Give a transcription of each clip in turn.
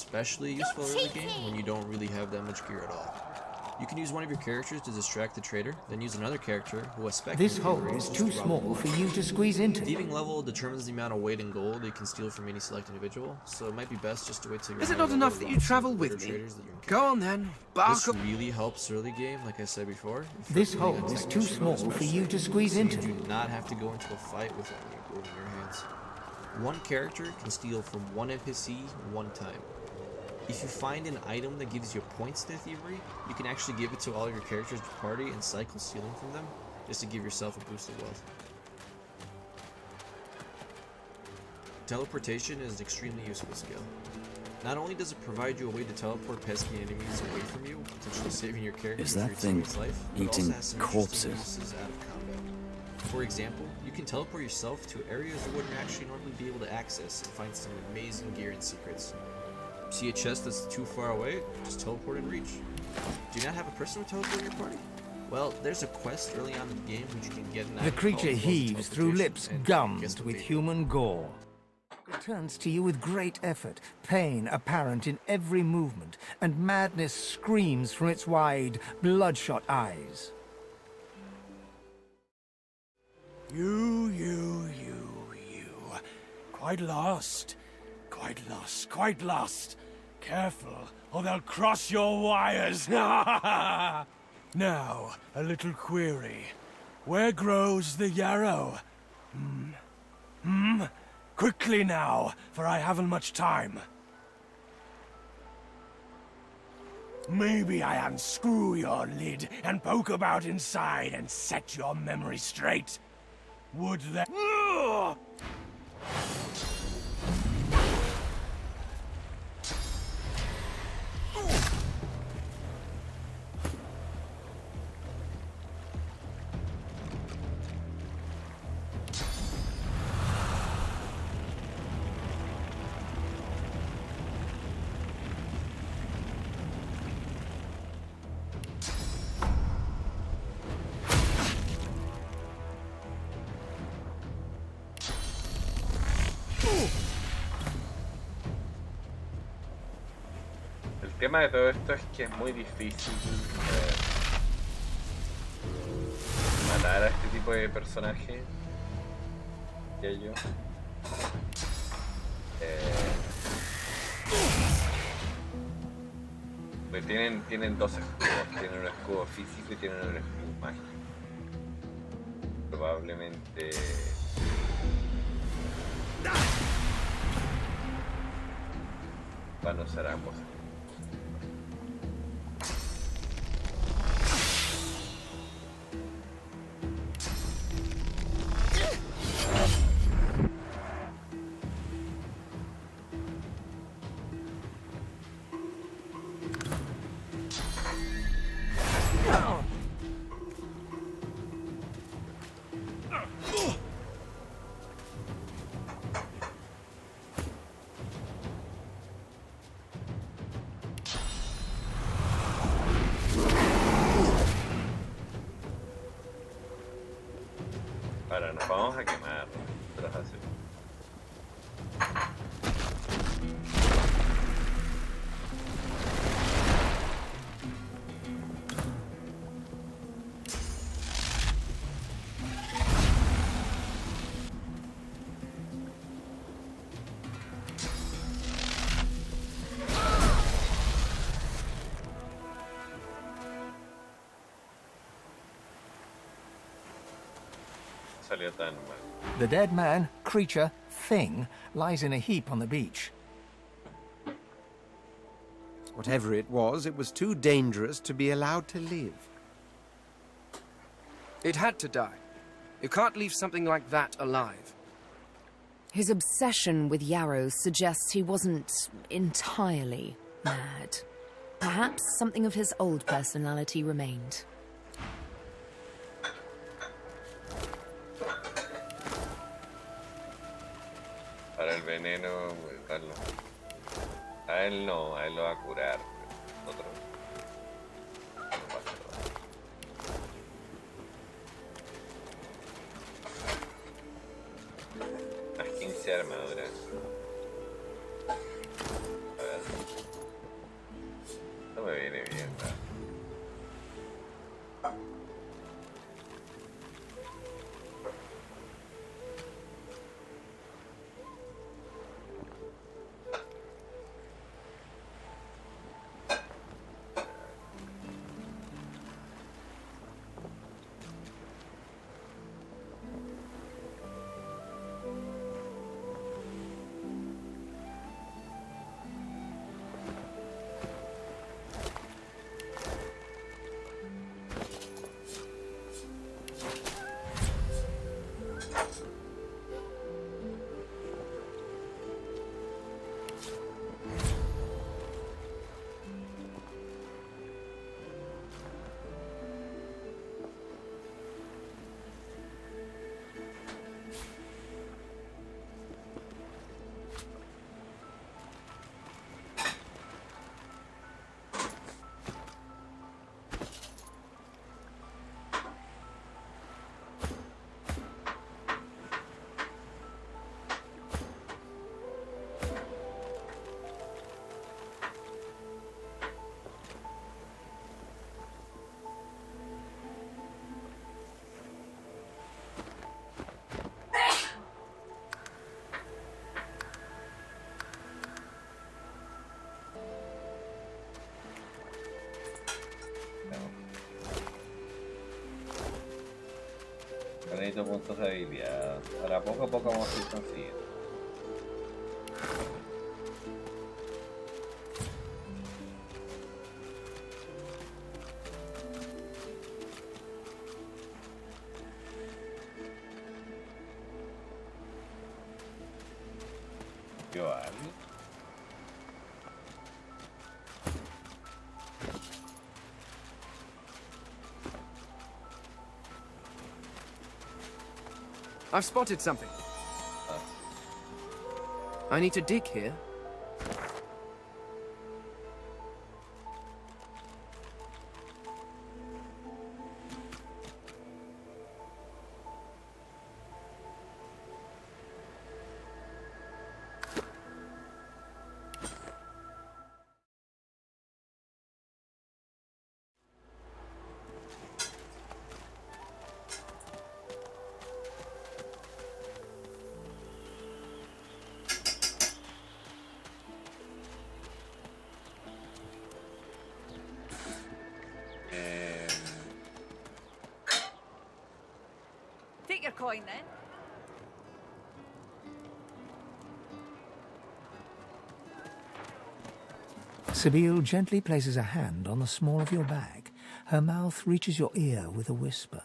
especially useful early game when you don't really have that much gear at all. You can use one of your characters to distract the traitor, then use another character who has spec. This hole is too small for you to squeeze into. Thieving level determines the amount of weight and gold you can steal from any select individual, so it might be best just to wait till you're Is it not enough that you travel with me? Go on then, This really helps early game, like I said before. This hole is too small for you to squeeze into. You do not have to go into a fight with only a gold in your hands. One character can steal from one NPC one time. If you find an item that gives you points to thievery, you can actually give it to all of your characters in the party and cycle stealing from them, just to give yourself a boost of wealth. Teleportation is an extremely useful skill. Not only does it provide you a way to teleport pesky enemies away from you, potentially saving your character Is that thing life, eating corpses? Out of combat. For example, you can teleport yourself to areas you wouldn't actually normally be able to access and find some amazing gear and secrets. See a chest that's too far away? Just teleport and reach. Do you not have a person to teleport in your party? Well, there's a quest early on in the game which you can get an The creature heaves through lips gummed with human gore. It turns to you with great effort, pain apparent in every movement, and madness screams from its wide, bloodshot eyes. You. Quite lost. Quite lost. Careful, or they'll cross your wires. Now, a little query. Where grows the yarrow? Quickly now, for I haven't much time. Maybe I unscrew your lid and poke about inside and set your memory straight. Would that... El tema de todo esto es que es muy difícil matar a este tipo de personajes, que yo. Pues tienen dos escudos, tienen un escudo físico y tienen un escudo mágico. Probablemente van a usar ambos. Ahora nos vamos a quemar, tras así. Salió tan mal. The dead man, creature, thing, lies in a heap on the beach. Whatever it was too dangerous to be allowed to live. It had to die. You can't leave something like that alive. His obsession with yarrows suggests he wasn't entirely mad. Perhaps something of his old personality remained. Para el veneno, a él no, a él lo va a curar. Nosotros no pasa nada. Más 15 armaduras. A ver. 8 puntos de habilidad. Ahora poco a poco vamos a ir consiguiendo. ¿Vio a alguien? I've spotted something. I need to dig here. Take your coin then. Sibyl gently places a hand on the small of your bag. Her mouth reaches your ear with a whisper.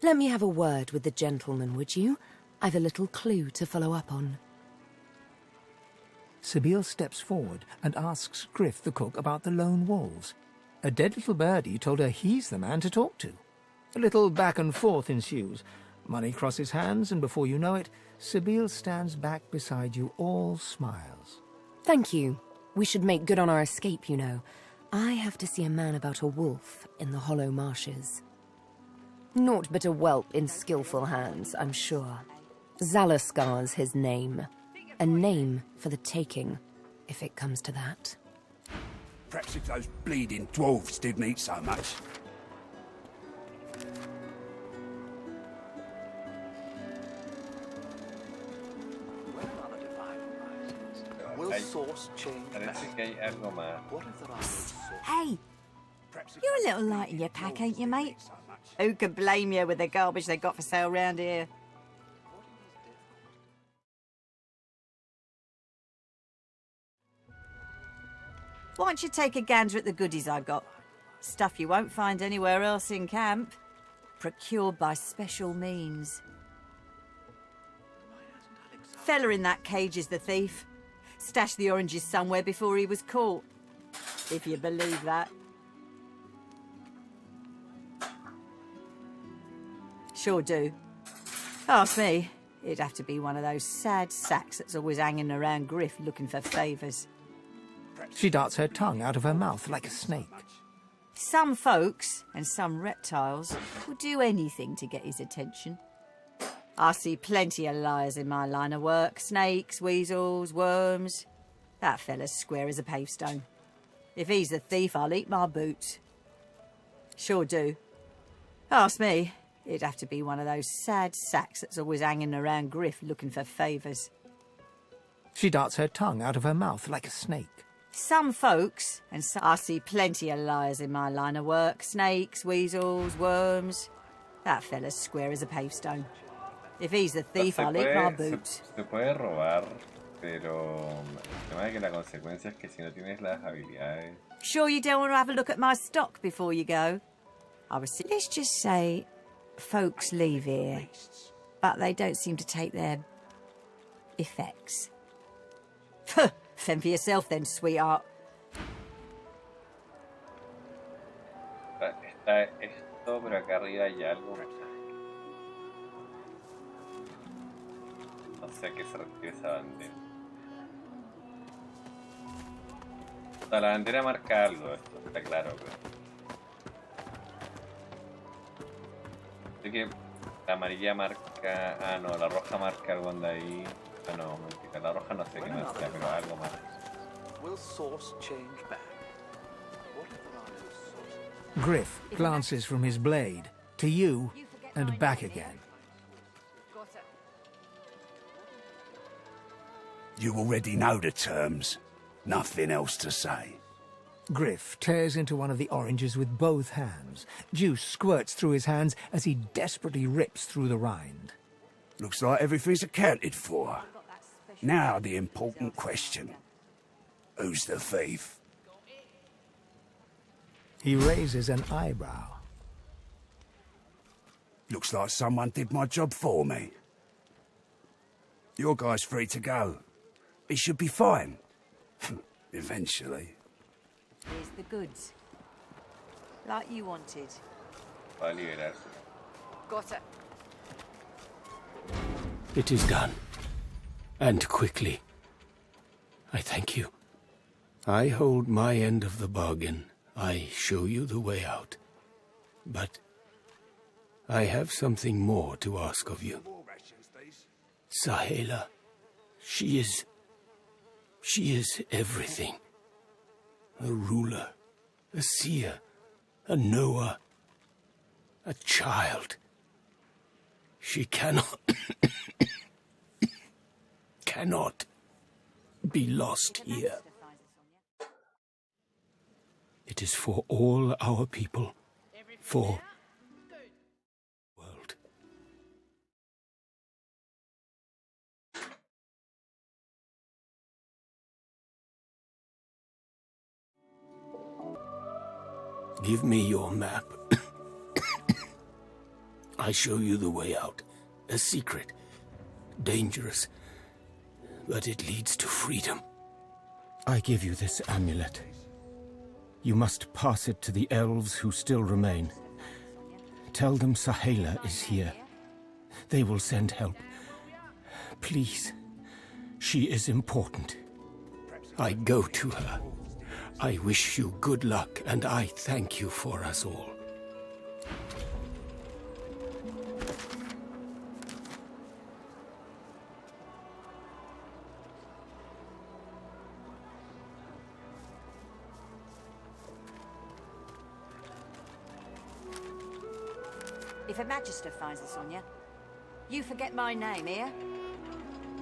Let me have a word with the gentleman, would you? I've a little clue to follow up on. Sibyl steps forward and asks Griff the cook about the lone wolves. A dead little birdie told her he's the man to talk to. A little back and forth ensues. Money crosses hands, and before you know it, Sibyl stands back beside you, all smiles. Thank you. We should make good on our escape, you know. I have to see a man about a wolf in the hollow marshes. Naught but a whelp in skillful hands, I'm sure. Zalaskar's his name. A name for the taking, if it comes to that. Perhaps if those bleeding dwarves didn't eat so much. Will source change? Parece que hay algo más. Hey, you're a little light in your pack, ain't you, mate? Who could blame you with the garbage they got for sale round here? Why don't you take a gander at the goodies I got? Stuff you won't find anywhere else in camp. Procured by special means. Fella in that cage is the thief. Stashed the oranges somewhere before he was caught. If you believe that. Sure do. Ask me. It'd have to be one of those sad sacks that's always hanging around Griff looking for favours. She darts her tongue out of her mouth like a snake. Some folks, and some reptiles, will do anything to get his attention. I see plenty of liars in my line of work. Snakes, weasels, worms. That fella's square as a pavestone. If he's the thief, I'll eat my boots. Sure do. Ask me. It'd have to be one of those sad sacks that's always hanging around Griff looking for favours. She darts her tongue out of her mouth like a snake. Some folks, and I see plenty of liars in my line of work. Snakes, weasels, worms. That fella's square as a pavestone. If he's the thief, I'll eat my boots. Se puede robar, pero el tema de que la consecuencia es que si no tienes las habilidades... Sure you don't want to have a look at my stock before you go? Let's just say folks leave here, but they don't seem to take their effects. Fend for yourself then, sweetheart. Está esto, pero acá arriba hay algo. No sé a qué se refiere esa bandera. O sea, la bandera marca algo, esto está claro, pero... Sé que la amarilla marca... Ah, no, la roja marca algo de ahí. Ah, no, mentira, la roja no sé qué marca, pero algo más. Griff glances from his blade to you and back again. You already know the terms. Nothing else to say. Griff tears into one of the oranges with both hands. Juice squirts through his hands as he desperately rips through the rind. Looks like everything's accounted for. Now the important question. Who's the thief? He raises an eyebrow. Looks like someone did my job for me. Your guy's free to go. He should be fine. Eventually. Here's the goods. Like you wanted. Va a liberarse. Got it. It is done. And quickly. I thank you. I hold my end of the bargain. I show you the way out. But I have something more to ask of you. Sahela, she is everything. A ruler, a seer, a knower, a child. She cannot be lost here. It is for all our people, for the world. Give me your map. I show you the way out. A secret. Dangerous. But it leads to freedom. I give you this amulet. You must pass it to the elves who still remain. Tell them Sahela is here. They will send help. Please. She is important. I go to her. I wish you good luck, and I thank you for us all. If Her Magister finds the Sonia, you forget my name, here?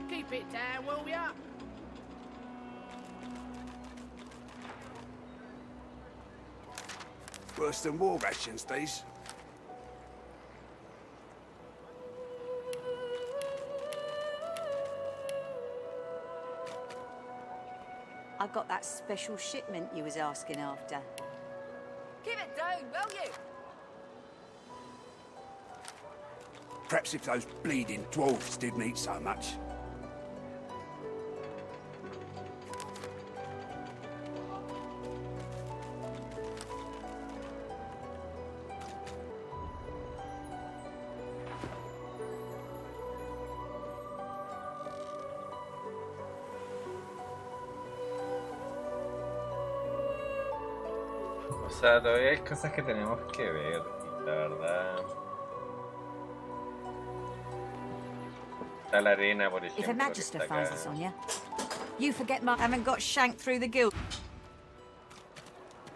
Keep it down, will ya? Worse than war rations, these. I got that special shipment you was asking after. Keep it down, will you? Perhaps if those bleeding dwarves didn't eat so much. O sea, todavía hay cosas que tenemos que ver, y la verdad. Está la arena, por If Her ejemplo, que Magister está finds the acá. Sonia, you forget my... haven't got shanked through the guild.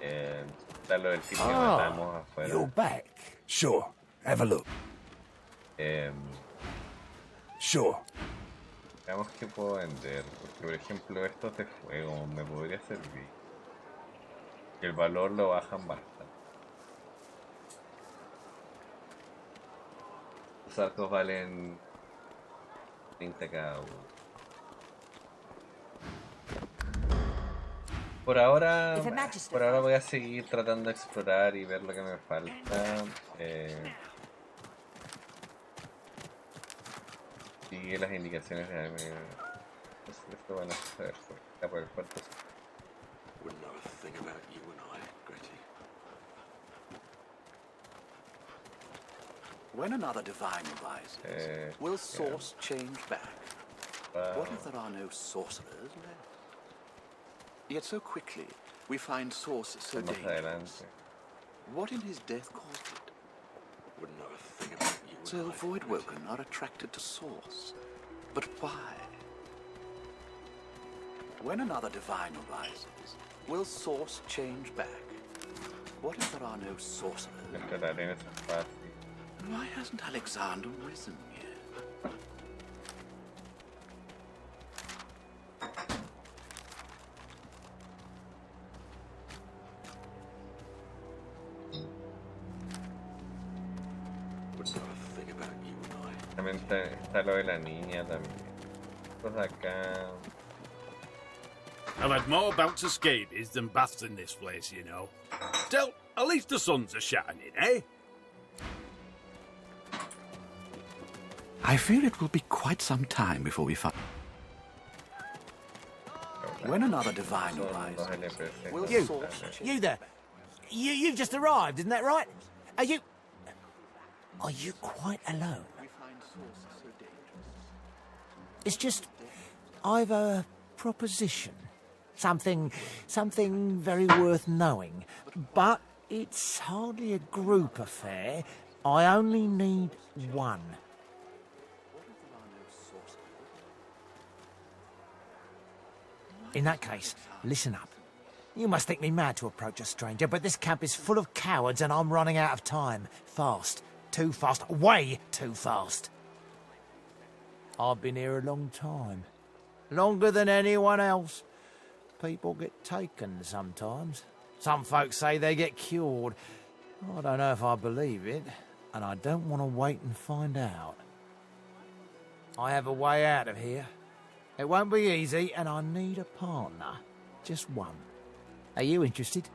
Está lo del tipo que matamos afuera. You're back. Sure. Have a look. Sure. Veamos qué puedo vender, porque por ejemplo estos de fuego me podría servir. El valor lo bajan bastante. Los arcos valen 30 cada uno. Por ahora voy a seguir tratando de explorar y ver lo que me falta. Sigue las indicaciones de esto van a saber por el puerto. Wouldn't know a thing about you and I, Gretty. When another divine rises, will source change back? What if there are no sorcerers left? Yet so quickly we find source so dangerous. What in his death caused it? Wouldn't know a thing about you. So Voidwoken are attracted to source. But why? When another divine arises, will source change back? What if there are no sorcerers? Why hasn't Alexander risen yet? también está lo de la niña también. Pues acá. I've had more bouts of scabies than baths in this place, you know. Still, at least the suns are shining, eh? I fear it will be quite some time before we find... When another divine arises, we'll You there. You've just arrived, isn't that right? Are you quite alone? It's just, I've a proposition. Something very worth knowing. But it's hardly a group affair. I only need one. In that case, listen up. You must think me mad to approach a stranger, but this camp is full of cowards and I'm running out of time. Fast. Too fast. Way too fast. I've been here a long time. Longer than anyone else. People get taken sometimes. Some folks say they get cured. I don't know if I believe it, and I don't want to wait and find out. I have a way out of here. It won't be easy, and I need a partner. Just one. Are you interested?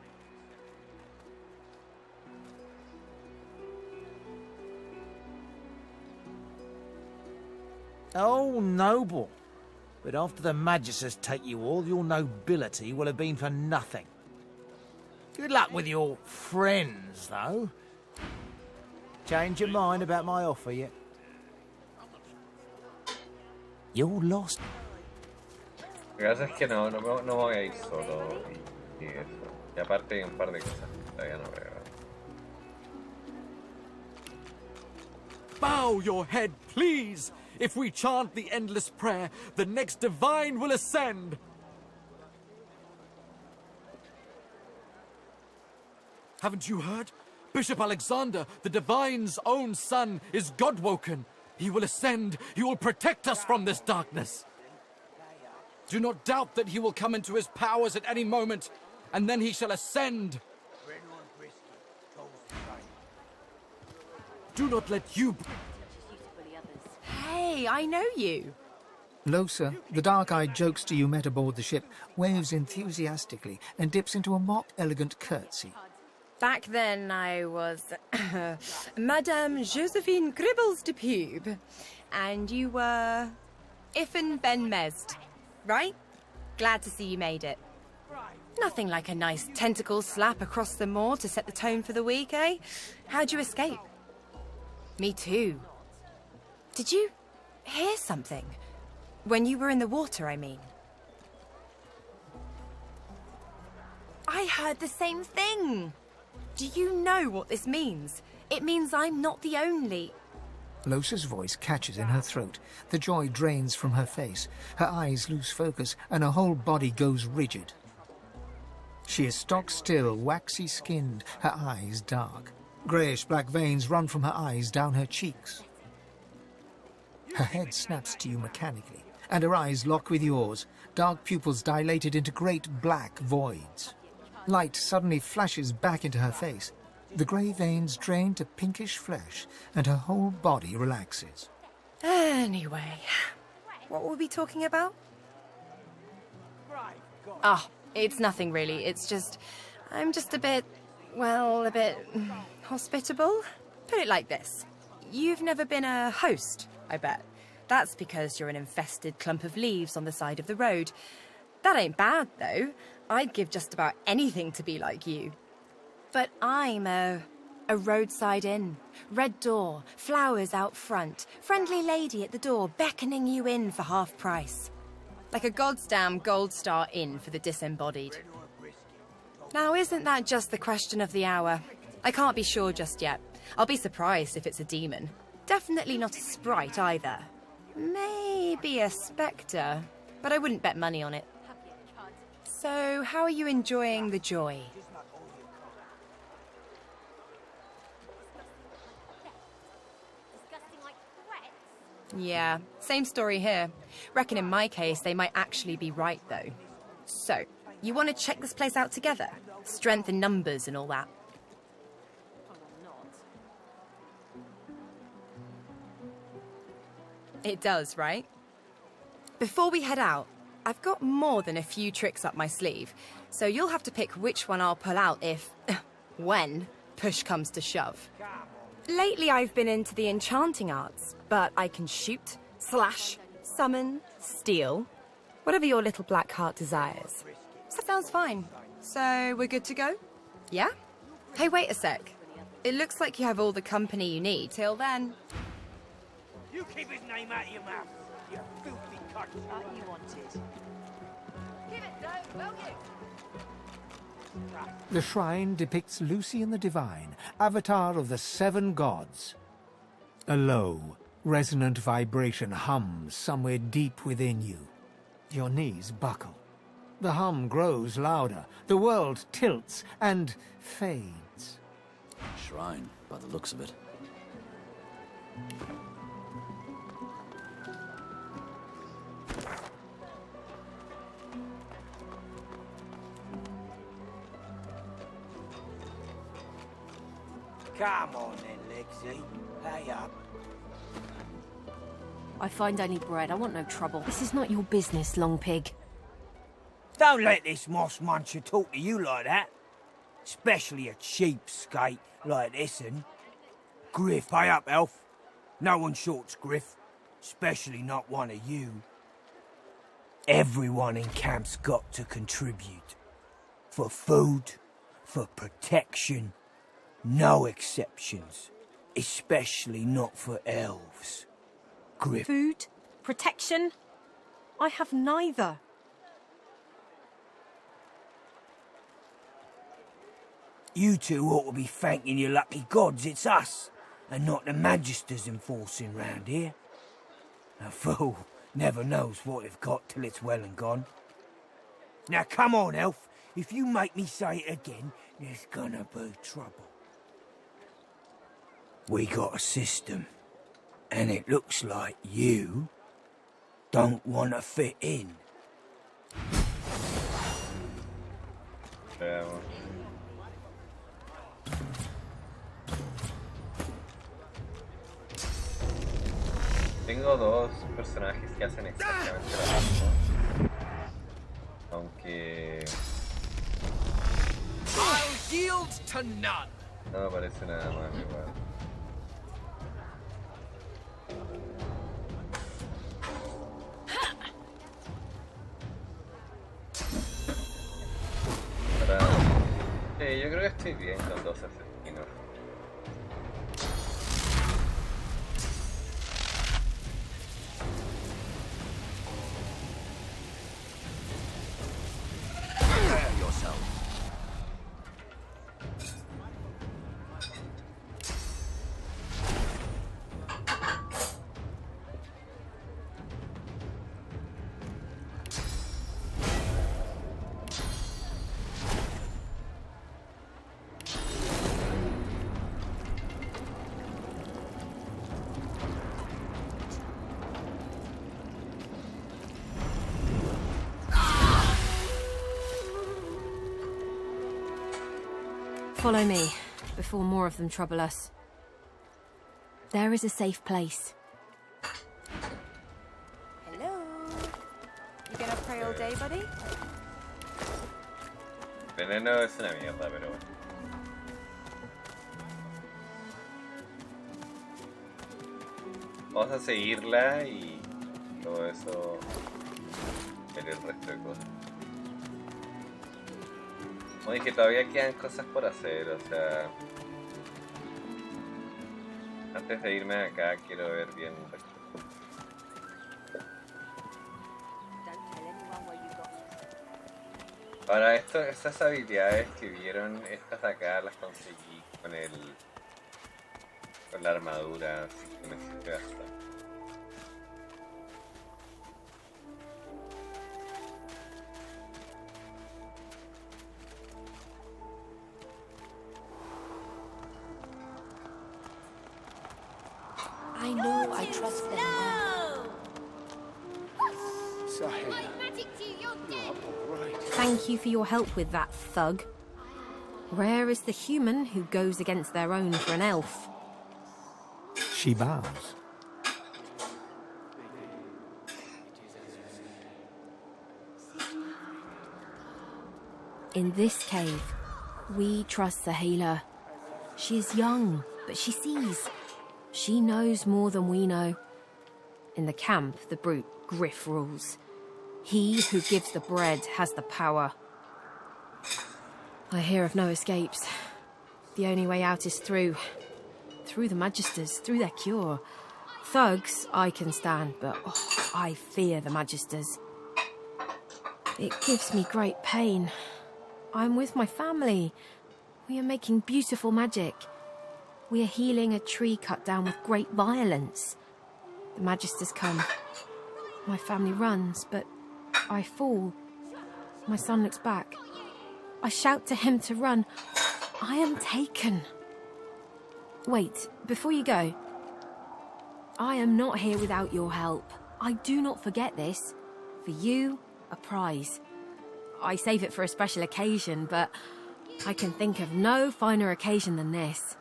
Oh, noble. But after the Magisters take you, all your nobility will have been for nothing. Good luck with your friends, though. Change your mind about my offer yet? You're lost. Lo que pasa es que no me voy a ir solo y eso. Y aparte hay un par de cosas que todavía no veo. Bow your head, please! If we chant the endless prayer, the next divine will ascend! Haven't you heard? Bishop Alexander, the divine's own son, is God-woken. He will ascend. He will protect us from this darkness. Do not doubt that he will come into his powers at any moment, and then he shall ascend. Do not let you... Hey, I know you. Losa, the dark-eyed jokester you met aboard the ship, waves enthusiastically and dips into a mock elegant curtsy. Back then I was Madame Josephine Gribbles de Pube, and you were Iffen Ben Mezd, right? Glad to see you made it. Nothing like a nice tentacle slap across the moor to set the tone for the week, eh? How'd you escape? Me too. Did you hear something? When you were in the water, I mean. I heard the same thing. Do you know what this means? It means I'm not the only... Losa's voice catches in her throat. The joy drains from her face. Her eyes lose focus, and her whole body goes rigid. She is stock-still, waxy-skinned, her eyes dark. Greyish-black veins run from her eyes down her cheeks. Her head snaps to you mechanically, and her eyes lock with yours, dark pupils dilated into great black voids. Light suddenly flashes back into her face. The grey veins drain to pinkish flesh, and her whole body relaxes. Anyway, what were we talking about? Ah, it's nothing really. It's just... I'm just a bit hospitable. Put it like this. You've never been a host, I bet. That's because you're an infested clump of leaves on the side of the road. That ain't bad, though. I'd give just about anything to be like you. But I'm a roadside inn. Red door, flowers out front, friendly lady at the door beckoning you in for half price. Like a goddamn gold star inn for the disembodied. Now, isn't that just the question of the hour? I can't be sure just yet. I'll be surprised if it's a demon. Definitely not a sprite either. Maybe a spectre, but I wouldn't bet money on it. So, how are you enjoying the joy? Yeah, same story here. Reckon in my case, they might actually be right, though. So, you want to check this place out together? Strength in numbers and all that. It does, right? Before we head out, I've got more than a few tricks up my sleeve, so you'll have to pick which one I'll pull out if... when push comes to shove. Lately I've been into the enchanting arts, but I can shoot, slash, summon, steal, whatever your little black heart desires. That sounds fine. So we're good to go? Yeah? Hey, wait a sec. It looks like you have all the company you need. Till then... You keep his name out of your mouth, you filthy cunt. You wanted. Give it, though, will you? The shrine depicts Lucian the Divine, avatar of the 7 gods. A low, resonant vibration hums somewhere deep within you. Your knees buckle. The hum grows louder, the world tilts and fades. Shrine, by the looks of it. Come on then, Lexi. Pay up. I find only bread. I want no trouble. This is not your business, long pig. Don't let this moss muncher talk to you like that. Especially a cheapskate like this un. Griff, pay up, elf. No one shorts Griff. Especially not one of you. Everyone in camp's got to contribute. For food, for protection. No exceptions. Especially not for elves. Griff. Food? Protection? I have neither. You two ought to be thanking your lucky gods it's us, and not the magisters enforcing round here. A fool never knows what they've got till it's well and gone. Now come on, elf. If you make me say it again, there's gonna be trouble. We got a system, and it looks like you don't want to fit in. Tengo dos personajes que hacen exactamente lo mismo. Aunque... I'll yield to none. no me parece nada más igual. Yo creo que estoy bien con 2 asesinos. Prepare yourself. Follow me, before more of them trouble us. There is a safe place. Hello? You gonna pray all day, buddy? Veneno es una mierda, pero bueno. Vamos a seguirla y todo eso, ver el resto de cosas. Como dije, todavía quedan cosas por hacer, o sea... antes de irme de acá quiero ver bien... Ahora, estas habilidades que vieron, estas de acá las conseguí con con la armadura, así que me sirve bastante. I know I trust them well. Thank you for your help with that, thug. Rare is the human who goes against their own for an elf. She bows. In this cave, we trust Sahela. She is young, but she sees. She knows more than we know. In the camp, the brute Griff rules. He who gives the bread has the power. I hear of no escapes. The only way out is through the Magisters, through their cure. Thugs I can stand, but I fear the Magisters. It gives me great pain. I'm with my family. We are making beautiful magic. We are healing a tree cut down with great violence. The Magisters come. My family runs, but I fall. My son looks back. I shout to him to run. I am taken. Wait, before you go. I am not here without your help. I do not forget this. For you, a prize. I save it for a special occasion, but I can think of no finer occasion than this.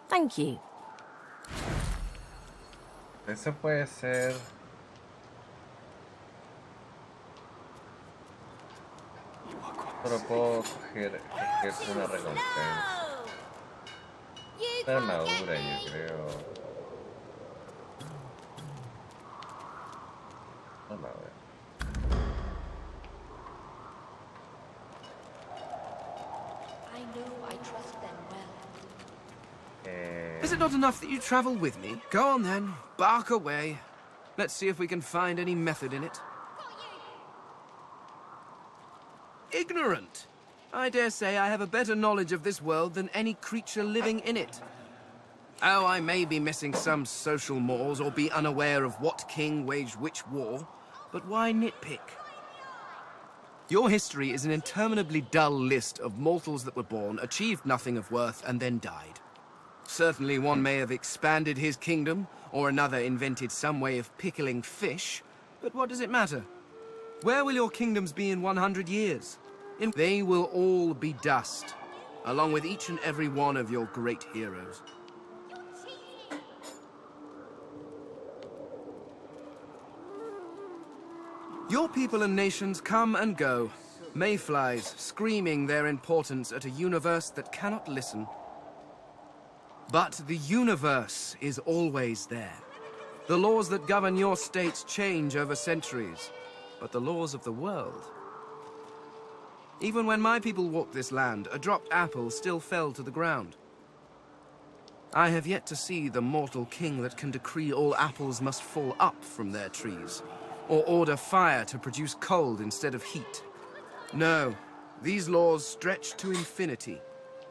Thank you. Eso puede ser. Pero puedo coger una recompensa. Una armadura, yo creo. Vamos a ver. I know I trust them well. Is it not enough that you travel with me? Go on then, bark away. Let's see if we can find any method in it. Ignorant! I dare say I have a better knowledge of this world than any creature living in it. Oh, I may be missing some social mores or be unaware of what king waged which war, but why nitpick? Your history is an interminably dull list of mortals that were born, achieved nothing of worth, and then died. Certainly one may have expanded his kingdom, or another invented some way of pickling fish, but what does it matter? Where will your kingdoms be in 100 years? They will all be dust, along with each and every one of your great heroes. Your people and nations come and go, mayflies screaming their importance at a universe that cannot listen. But the universe is always there. The laws that govern your states change over centuries, but the laws of the world... Even when my people walked this land, a dropped apple still fell to the ground. I have yet to see the mortal king that can decree all apples must fall up from their trees, or order fire to produce cold instead of heat. No, these laws stretch to infinity.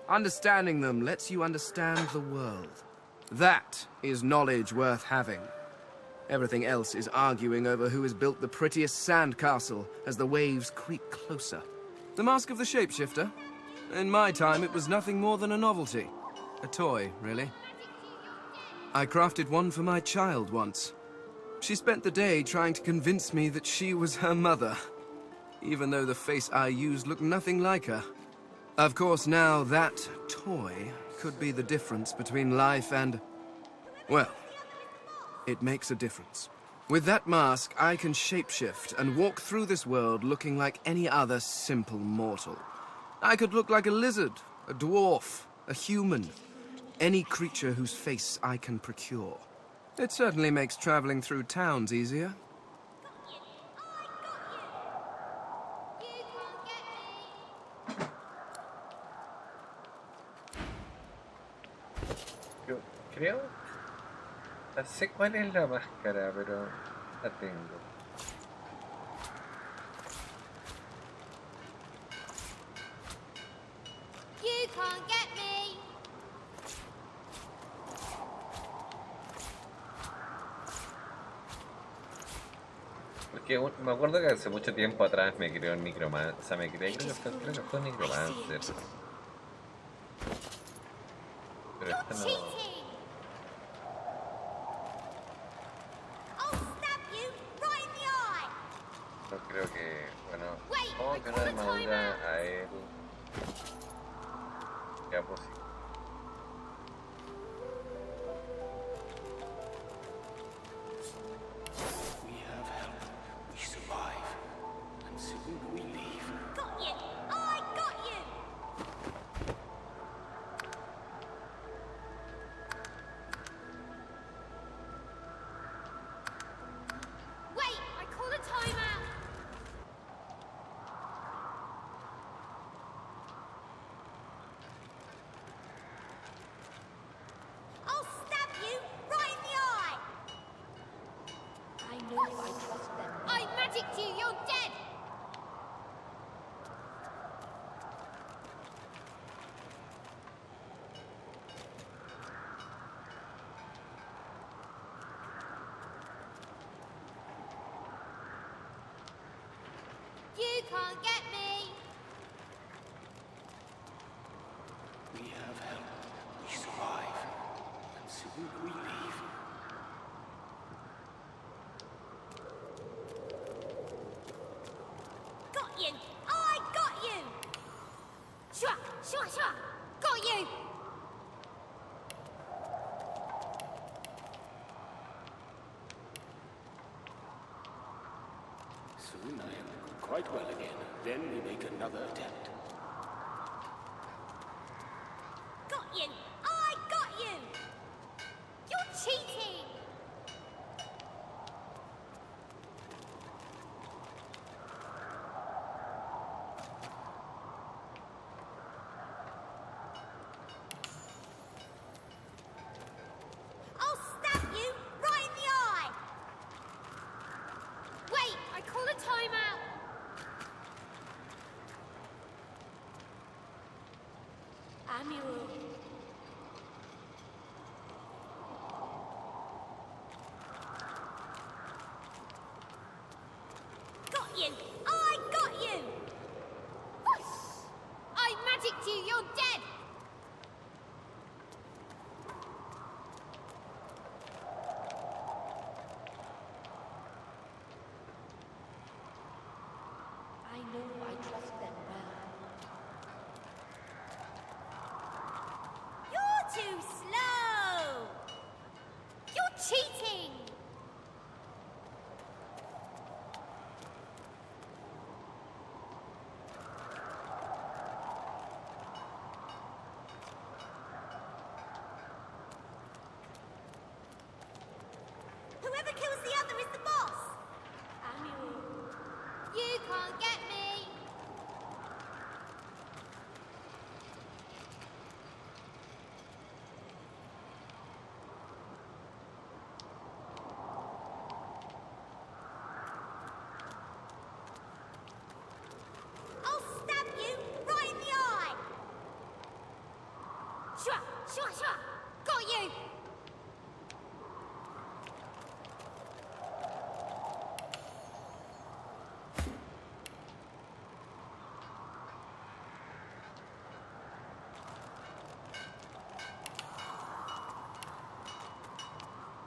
Understanding them lets you understand the world. That is knowledge worth having. Everything else is arguing over who has built the prettiest sandcastle as the waves creep closer. The Mask of the Shapeshifter? In my time, it was nothing more than a novelty. A toy, really. I crafted one for my child once. She spent the day trying to convince me that she was her mother, even though the face I used looked nothing like her. Of course, now that toy could be the difference between life and... well, it makes a difference. With that mask, I can shapeshift and walk through this world looking like any other simple mortal. I could look like a lizard, a dwarf, a human, any creature whose face I can procure. It certainly makes traveling through towns easier. Yo creo... sé cuál es la máscara, pero la tengo. You can't get me. Porque me acuerdo que hace mucho tiempo atrás me creó el Necromancer. O sea, me creé, creo que fue Necromancer. Pero esta no... No creo que... bueno... supongo que una armadura a él... ya posible. Got you. I got can't get me. We have help. We survive. And soon we leave. Got you! I got you! Shua! Shua! Shua! Got you! Soon I am quite well again. Then we make another attempt. Got you! I got you! You're cheating! I'll stab you right in the eye! Wait, I call a timeout! Amuel. Got you! I got you! Whoosh! I magicked you, you're dead! I know I trust them well. You're too slow! You're cheating! Whoever kills the other is the boss! Amuel. You can't get me! I'll stab you right in the eye! Shua! Shua! Shua! Got you!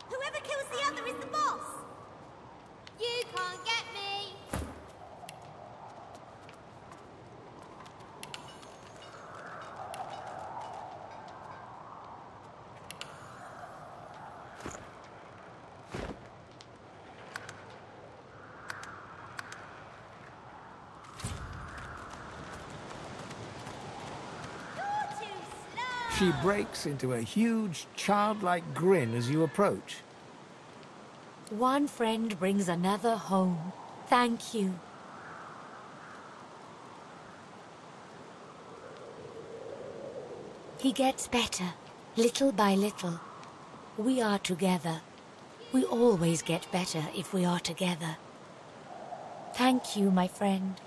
Whoever kills the other is the boss! You can't get me! She breaks into a huge, childlike grin as you approach. One friend brings another home. Thank you. He gets better, little by little. We are together. We always get better if we are together. Thank you, my friend.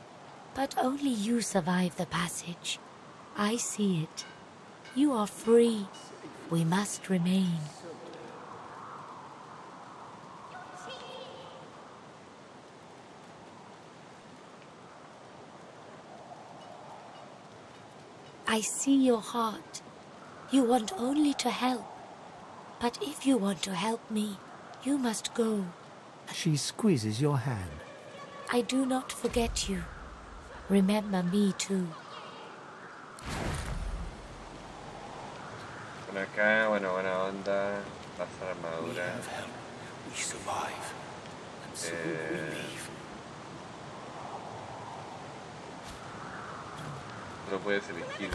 But only you survive the passage. I see it. You are free. We must remain. I see your heart. You want only to help. But if you want to help me, you must go. She squeezes your hand. I do not forget you. Remember me too. Bueno, acá, bueno, buena onda. Pasa la armadura. We survive. And soon we leave. Lo puedes elegir.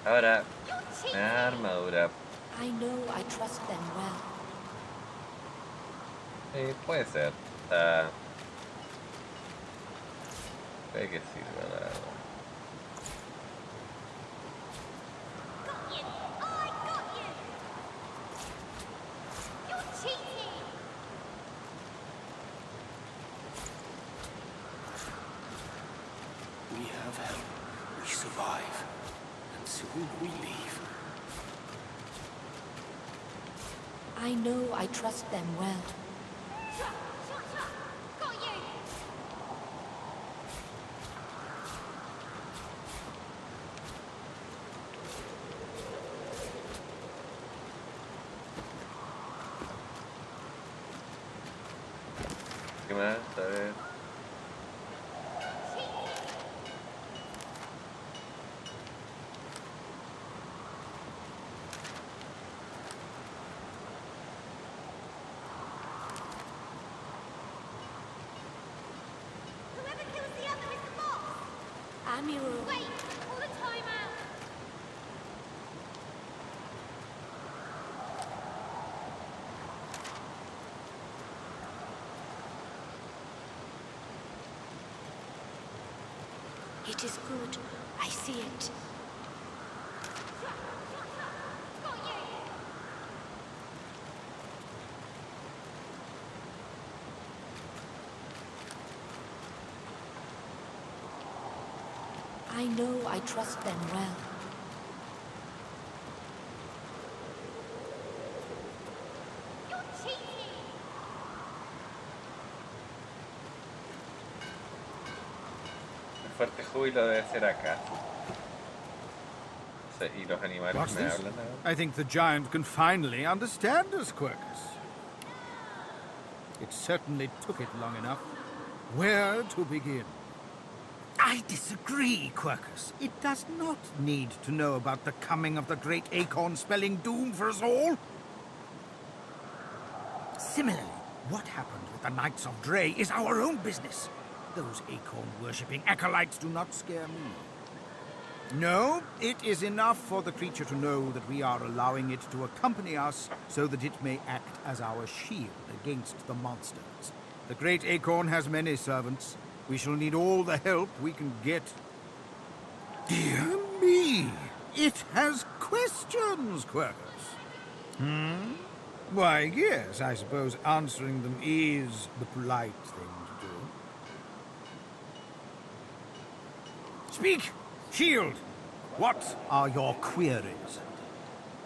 Ahora, la armadura. I know I trust them well. Puede ser. Puede que sirva, la verdad. of hell, we survive. And soon we leave. I know I trust them well. Got you! ¿Qué más? A ver. Whoever kills the other is the boss! Amiru. Wait! Call the timeout! It is good. I see it. Got you! I know I trust them well. You're cheating! El fuerte júbilo debe ser acá. Y los animales What's me this? hablan ahora. I think the giant can finally understand us, Quercus. It certainly took it long enough. Where to begin? I disagree, Quercus. It does not need to know about the coming of the great acorn spelling doom for us all. Similarly, what happened with the Knights of Dre is our own business. Those acorn-worshipping acolytes do not scare me. No, it is enough for the creature to know that we are allowing it to accompany us so that it may act as our shield against the monsters. The great acorn has many servants. We shall need all the help we can get. Dear me! It has questions, Quercus. Why, yes, I suppose answering them is the polite thing to do. Speak! Shield! What are your queries?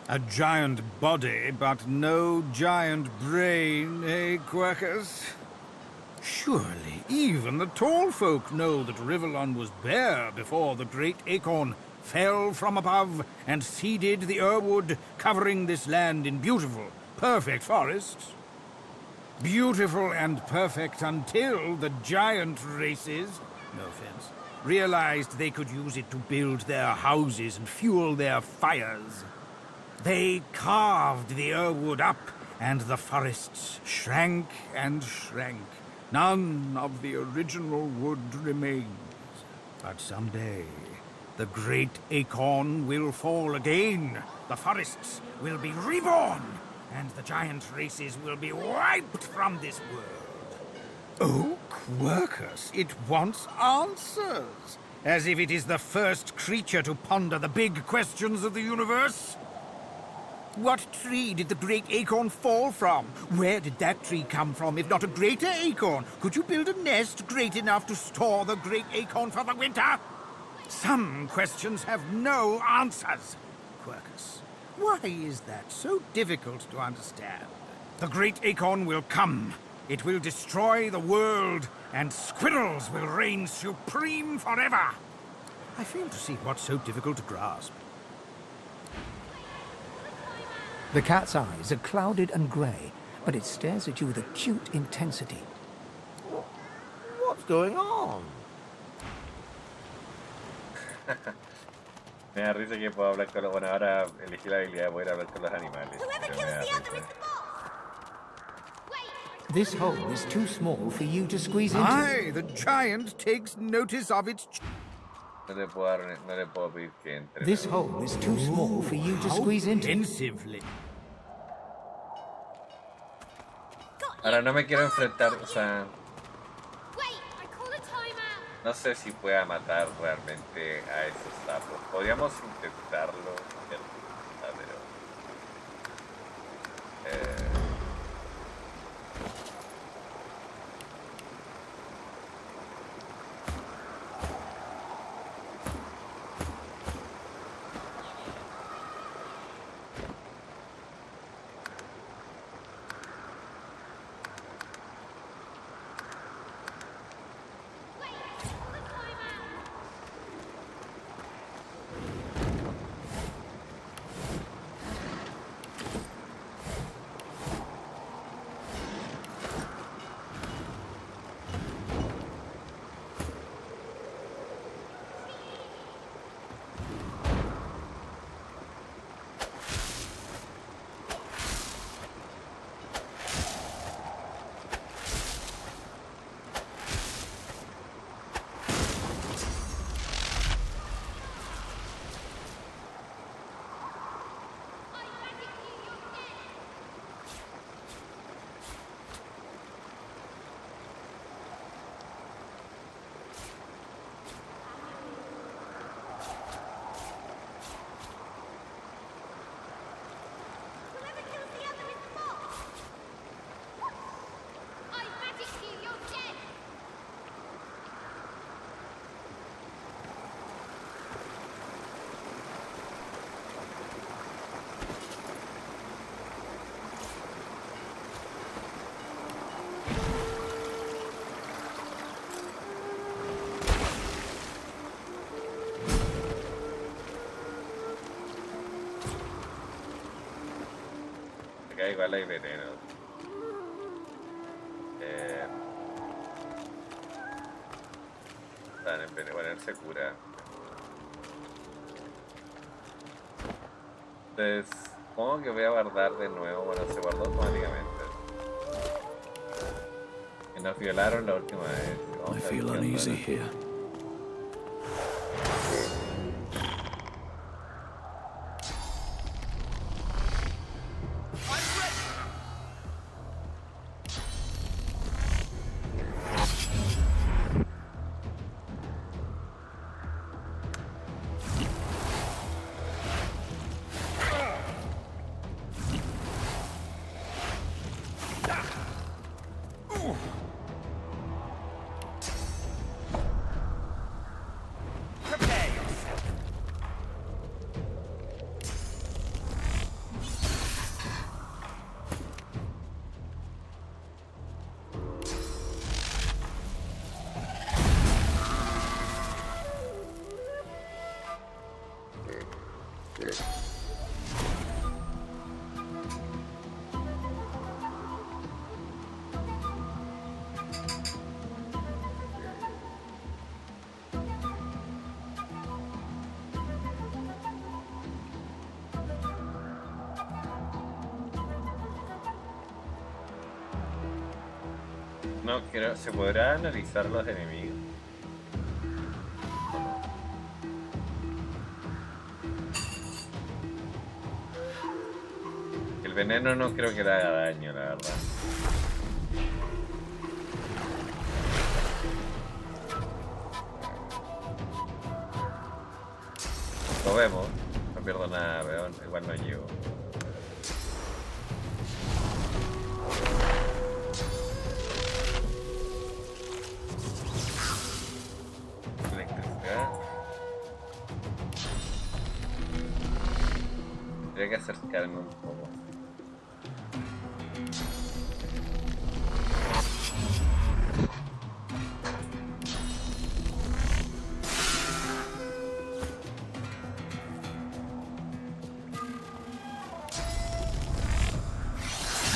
A giant body, but no giant brain, eh, Quercus? Surely even the tall folk know that Rivellon was bare before the great acorn fell from above and seeded the Urwood, covering this land in beautiful, perfect forests. Beautiful and perfect until the giant races, no offense, realized they could use it to build their houses and fuel their fires. They carved the Urwood up, and the forests shrank and shrank. None of the original wood remains. But someday, the great acorn will fall again. The forests will be reborn, and the giant races will be wiped from this world. Oh, Quercus, it wants answers. As if it is the first creature to ponder the big questions of the universe. What tree did the great acorn fall from? Where did that tree come from, if not a greater acorn? Could you build a nest great enough to store the great acorn for the winter? Some questions have no answers. Quercus, why is that so difficult to understand? The great acorn will come. It will destroy the world, and squirrels will reign supreme forever. I fail to see what's so difficult to grasp. The cat's eyes are clouded and grey, but it stares at you with acute intensity. What's going on? Me da risa que puedo hablar con los... Bueno, ahora elegí la habilidad de poder hablar con los animales. Whoever kills the other is the boss! This hole is too small for you to squeeze into. Aye, the giant takes notice of its... No le puedo pedir que entre. This hole is too small for you to squeeze into. Intensively. Ahora no me quiero enfrentar, o sea... No sé si pueda matar realmente a esos sapos. Podríamos intentarlo, pero... Acá igual hay veneno. Ponerse cura. Entonces, supongo que voy a guardar de nuevo. Bueno, se guardó automáticamente. Que nos violaron la última vez. I feel uneasy here. No, creo, ¿se podrá analizar los enemigos? El veneno no creo que le haga daño, la verdad. Lo vemos, no pierdo nada, weón, igual no llego. Tendría que acercarme un poco.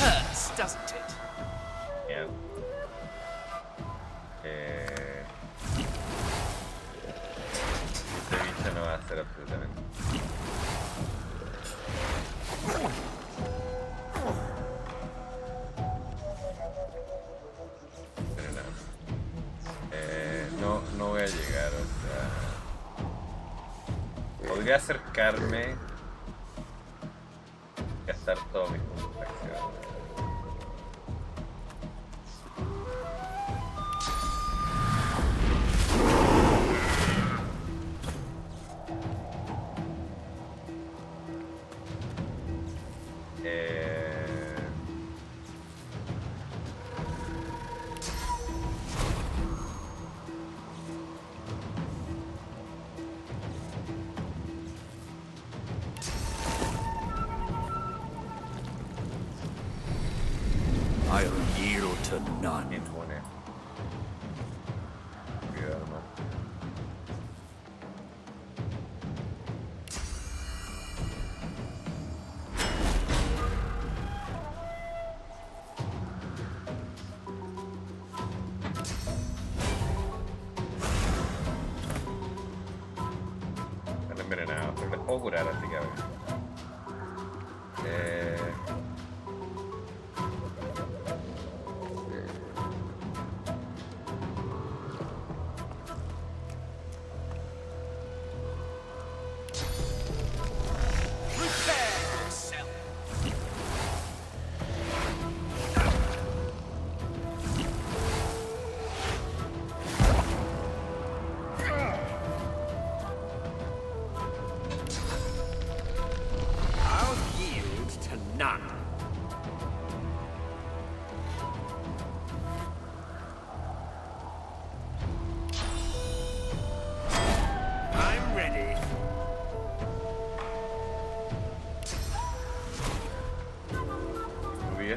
Hurts, doesn't it? Yeah. Este bicho no va a hacer absolutamente. Pero nada. No voy a llegar, o sea. Podría acercarme. Gastar todos mis puntos de acción. I'll yield to none. Cuidado, ¿no? Están envenenados, pero les puedo curar, así que a ver.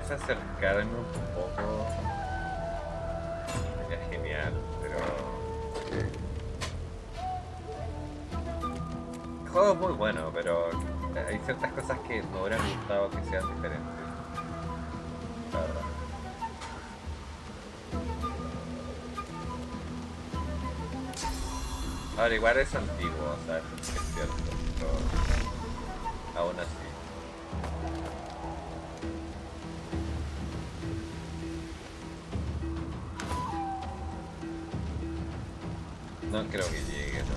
Acercarme un poco sería genial, pero el juego es muy bueno, pero hay ciertas cosas que me hubieran gustado que sean diferentes. Ahora igual es antiguo, o sea, eso sí es cierto, pero aún así. No creo que llegue, ¿no?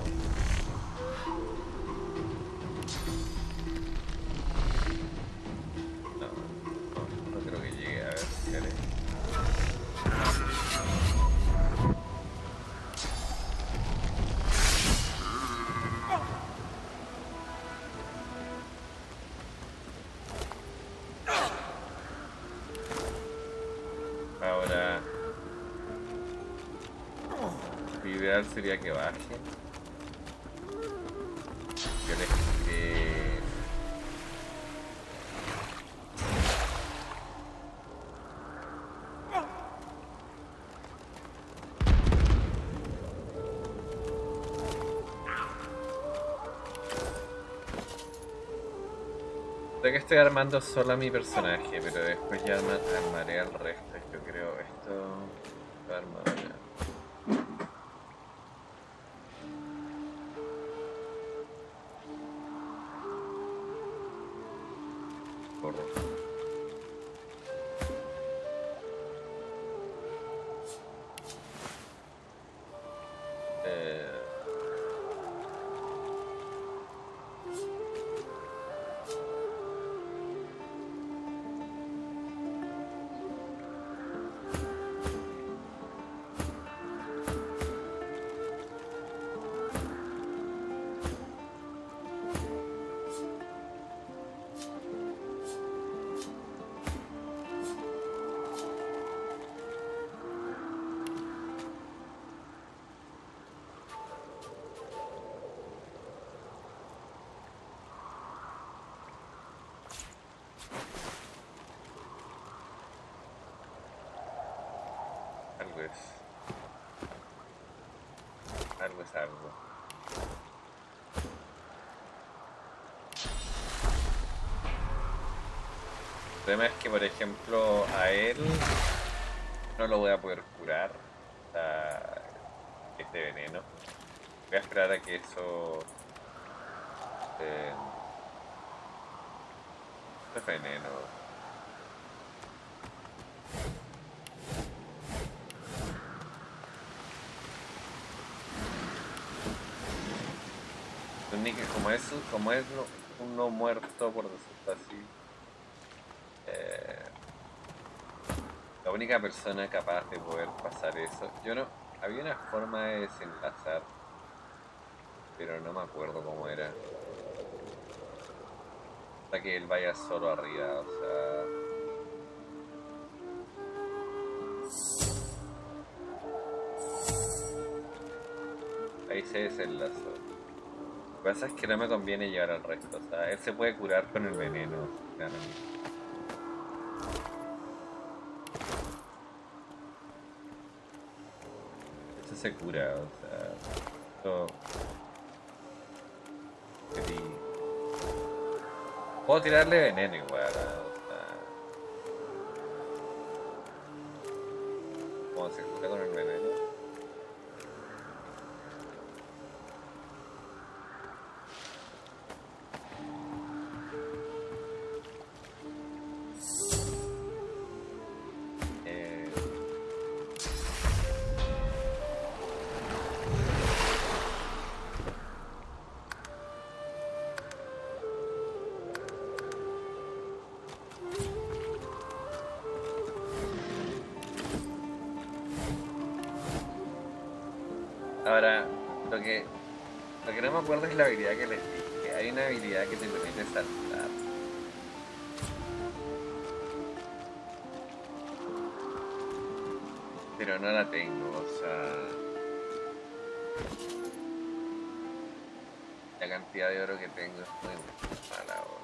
No creo que llegue. A ver, espere. Ahora, lo ideal sería que baje. Yo le quité. Sé que estoy armando solo a mi personaje, pero después ya armaré al resto. Yo creo esto lo armo ya. Algo es algo. El tema es que, por ejemplo, a él no lo voy a poder curar, este veneno. Voy a esperar a que eso... este veneno. Como es un no muerto, por decirlo así, la única persona capaz de poder pasar eso, había una forma de desenlazar, pero no me acuerdo cómo era, hasta que él vaya solo arriba, o sea, ahí se desenlazó. Lo que pasa es que no me conviene llevar al resto, o sea, él se puede curar con el veneno, claramente. Eso se cura, o sea, esto... Puedo tirarle veneno igual, o sea... ¿Cómo se cura con el veneno? Ahora, lo que no me acuerdo es la habilidad que les dije. Hay una habilidad que te permite saltar. Pero no la tengo, o sea... La cantidad de oro que tengo es muy mala, bro.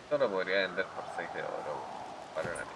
Esto lo podría vender por 6 de oro, para una mierda.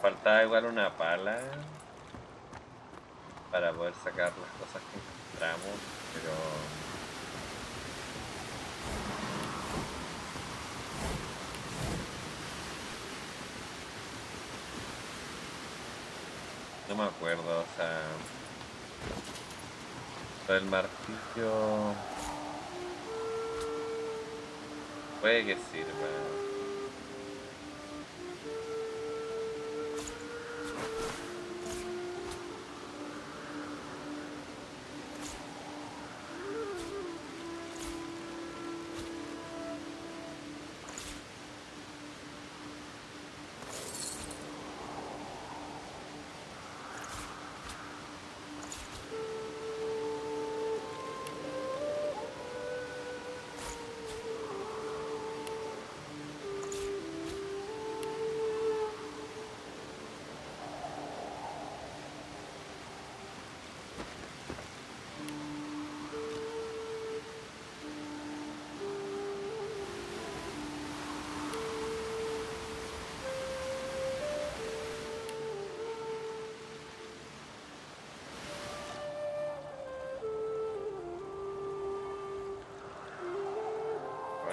faltaba igual una pala para poder sacar las cosas que encontramos, pero no me acuerdo, o sea, lo del martillo puede que sirva.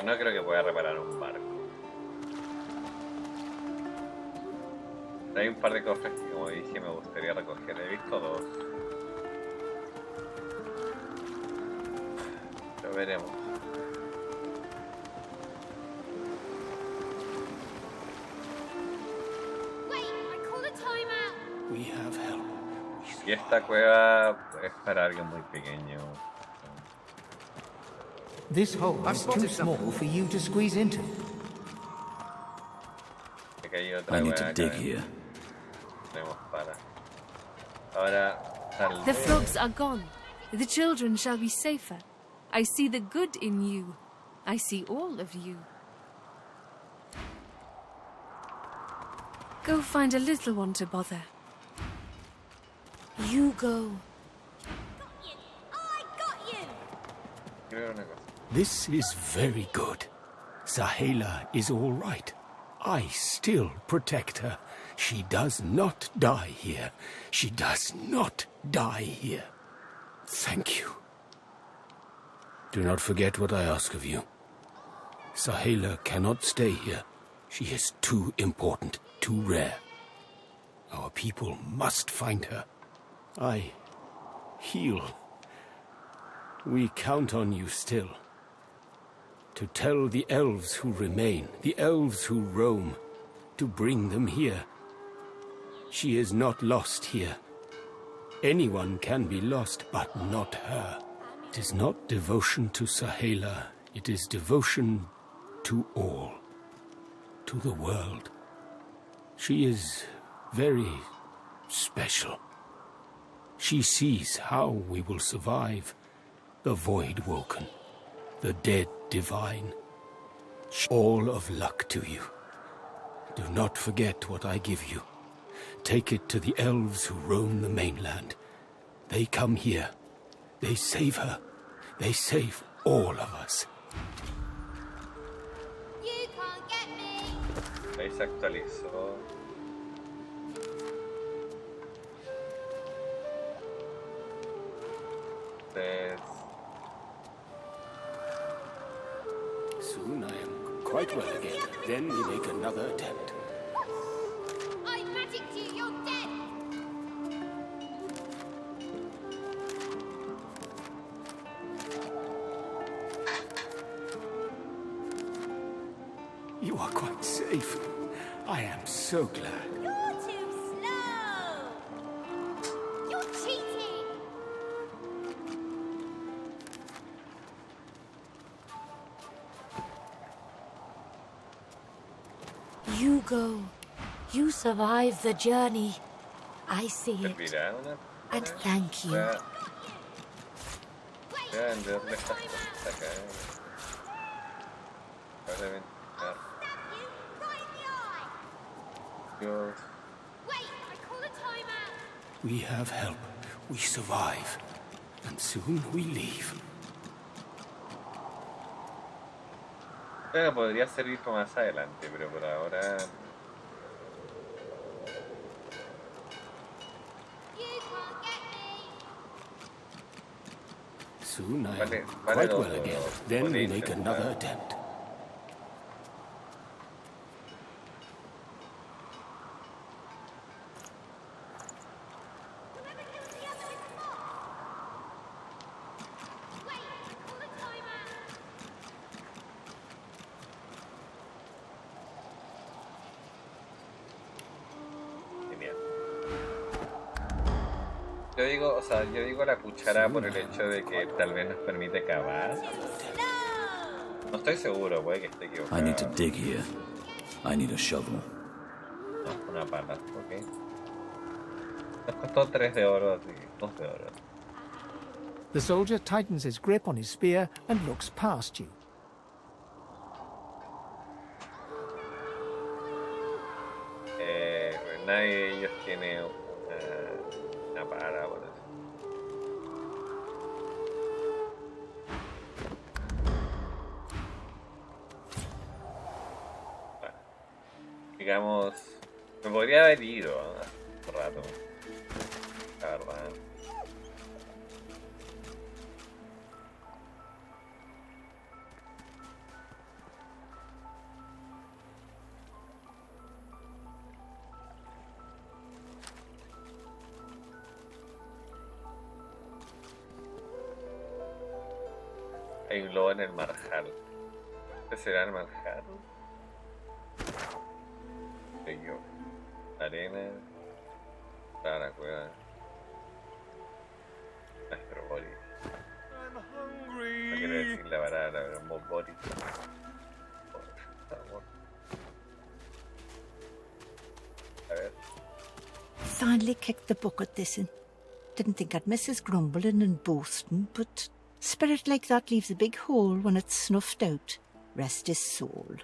No creo que pueda reparar un barco. Hay un par de cofres que, como dije, me gustaría recoger. He visto dos. Lo veremos. Y esta cueva es para alguien muy pequeño. This hole is too small for you to squeeze into. I need to dig here. The frogs are gone. The children shall be safer. I see the good in you. I see all of you. Go find a little one to bother. You go. This is very good. Sahela is all right. I still protect her. She does not die here. She does not die here. Thank you. Do not forget what I ask of you. Sahela cannot stay here. She is too important, too rare. Our people must find her. I heal. We count on you still. To tell the elves who remain, the elves who roam, to bring them here. She is not lost here. Anyone can be lost, but not her. It is not devotion to Sahela, it is devotion to all, to the world. She is very special. She sees how we will survive the void woken, the dead divine. All of luck to you. Do not forget what I give you. Take it to the elves who roam the mainland. They come here. They save her. They save all of us. You can't get me. Ahí se actualizó. Soon I am quite well again. Then we make another attempt. I magicked you. You're dead. You are quite safe. I am so glad. You're too slow. You're cheating. You go. You survive the journey. I see it. And thank you. We have help. We survive. And soon we leave. Podría servir para más adelante, pero por ahora Soon I am Vale quite dos well again. euros. Then we Podría make intentar. another attempt. Genial. Yo digo, o sea, yo digo la cuchara por el hecho de que tal vez nos permite cavar. No estoy seguro, puede que esté equivocado. I need to dig here. I need a shovel. No, una pala, ok. Nos costó 3 de oro, así que 2 de oro. The soldier tightens his grip on his spear and looks past you. Nadie de ellos tiene una pala, por eso. Bueno, digamos, me podría haber ido hace un rato, la verdad. Hay un lobo en el marjal. ¿Este será el marjal? Yo. Arena. Para la cueva. Maestro Boris. No quiero decir la palabra, pero Boris. Por favor. A ver. Finally kicked the bucket this in. Didn't think I'd miss his grumbling and boasting, but spirit like that leaves a big hole when it's snuffed out. Rest his soul.